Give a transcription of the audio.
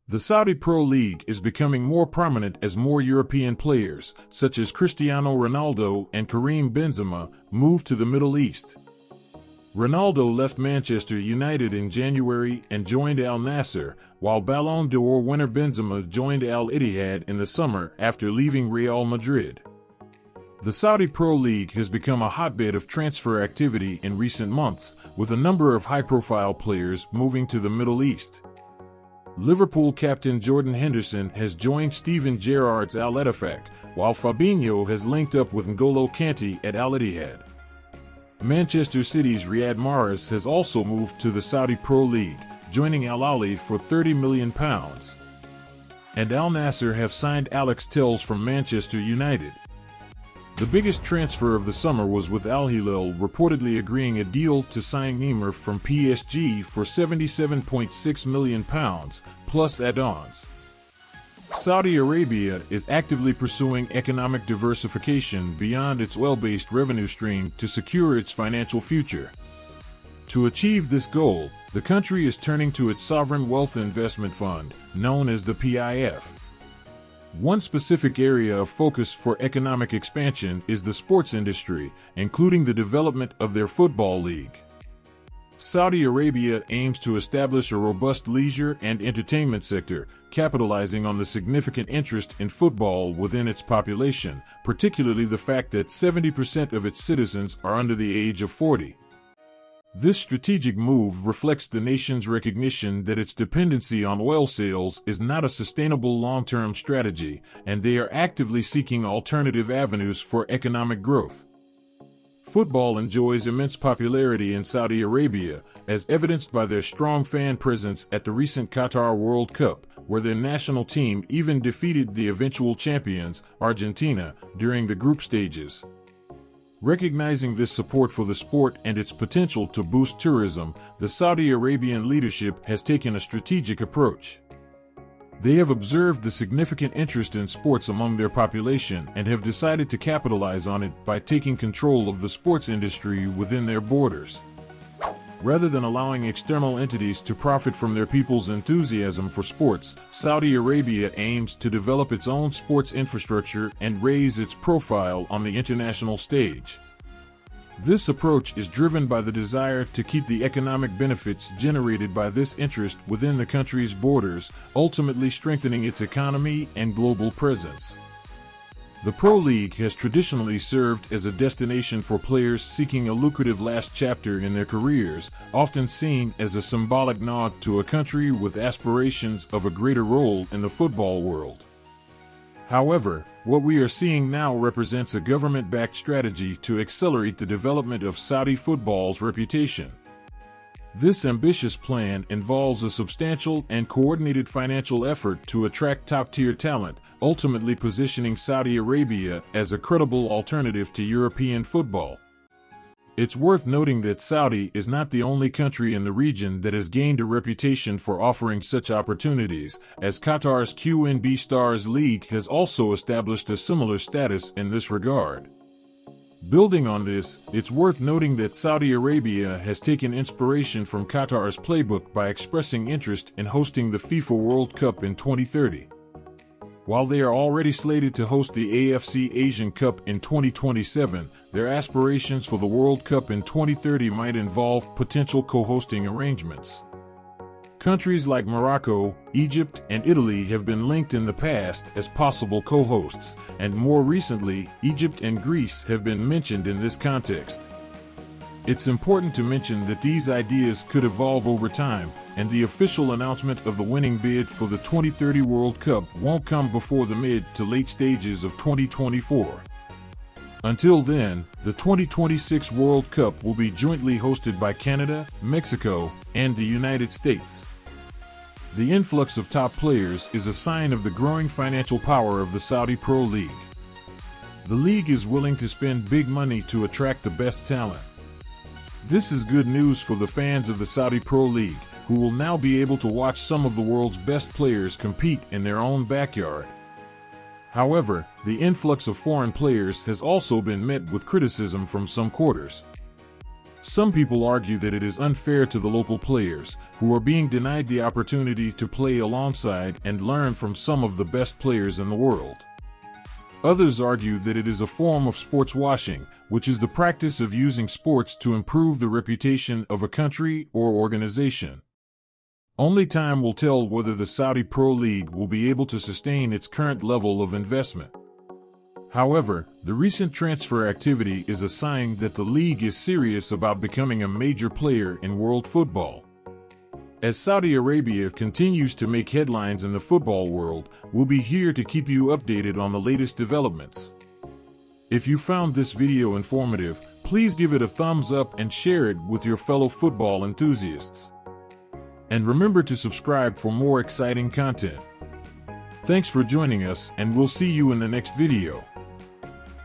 The Saudi Pro League is becoming more prominent as more European players, such as Cristiano Ronaldo and Karim Benzema, move to the Middle East. Ronaldo left Manchester United in January and joined Al Nassr, while Ballon d'Or winner Benzema joined Al Ittihad in the summer after leaving Real Madrid. The Saudi Pro League has become a hotbed of transfer activity in recent months, with a number of high-profile players moving to the Middle East. Liverpool captain Jordan Henderson has joined Steven Gerrard's Al Ettifaq, while Fabinho has linked up with N'Golo Kante at Al Ittihad. Manchester City's Riyad Mahrez has also moved to the Saudi Pro League, joining Al Ahly for £30 million. And Al Nassr have signed Alex Telles from Manchester United. The biggest transfer of the summer was with Al Hilal reportedly agreeing a deal to sign Neymar from PSG for £77.6 million, plus add-ons. Saudi Arabia is actively pursuing economic diversification beyond its oil-based revenue stream to secure its financial future. To achieve this goal, the country is turning to its Sovereign Wealth Investment Fund, known as the PIF. One specific area of focus for economic expansion is the sports industry, including the development of their football league. Saudi Arabia aims to establish a robust leisure and entertainment sector, capitalizing on the significant interest in football within its population, particularly the fact that 70% of its citizens are under the age of 40. This strategic move reflects the nation's recognition that its dependency on oil sales is not a sustainable long-term strategy, and they are actively seeking alternative avenues for economic growth. Football enjoys immense popularity in Saudi Arabia, as evidenced by their strong fan presence at the recent Qatar World Cup, where their national team even defeated the eventual champions, Argentina, during the group stages. Recognizing this support for the sport and its potential to boost tourism, the Saudi Arabian leadership has taken a strategic approach. They have observed the significant interest in sports among their population and have decided to capitalize on it by taking control of the sports industry within their borders. Rather than allowing external entities to profit from their people's enthusiasm for sports, Saudi Arabia aims to develop its own sports infrastructure and raise its profile on the international stage. This approach is driven by the desire to keep the economic benefits generated by this interest within the country's borders, ultimately strengthening its economy and global presence. The Pro League has traditionally served as a destination for players seeking a lucrative last chapter in their careers, often seen as a symbolic nod to a country with aspirations of a greater role in the football world. However, what we are seeing now represents a government-backed strategy to accelerate the development of Saudi football's reputation. This ambitious plan involves a substantial and coordinated financial effort to attract top-tier talent, ultimately positioning Saudi Arabia as a credible alternative to European football. It's worth noting that Saudi is not the only country in the region that has gained a reputation for offering such opportunities, as Qatar's QNB Stars League has also established a similar status in this regard. Building on this, it's worth noting that Saudi Arabia has taken inspiration from Qatar's playbook by expressing interest in hosting the FIFA World Cup in 2030. While they are already slated to host the AFC Asian Cup in 2027, their aspirations for the World Cup in 2030 might involve potential co-hosting arrangements. Countries like Morocco, Egypt, and Italy have been linked in the past as possible co-hosts, and more recently, Egypt and Greece have been mentioned in this context. It's important to mention that these ideas could evolve over time, and the official announcement of the winning bid for the 2030 World Cup won't come before the mid to late stages of 2024. Until then, the 2026 World Cup will be jointly hosted by Canada, Mexico, and the United States. The influx of top players is a sign of the growing financial power of the Saudi Pro League. The league is willing to spend big money to attract the best talent. This is good news for the fans of the Saudi Pro League, who will now be able to watch some of the world's best players compete in their own backyard. However, the influx of foreign players has also been met with criticism from some quarters. Some people argue that it is unfair to the local players, who are being denied the opportunity to play alongside and learn from some of the best players in the world. Others argue that it is a form of sports washing, which is the practice of using sports to improve the reputation of a country or organization. Only time will tell whether the Saudi Pro League will be able to sustain its current level of investment. However, the recent transfer activity is a sign that the league is serious about becoming a major player in world football. As Saudi Arabia continues to make headlines in the football world, we'll be here to keep you updated on the latest developments. If you found this video informative, please give it a thumbs up and share it with your fellow football enthusiasts. And remember to subscribe for more exciting content. Thanks for joining us, and we'll see you in the next video.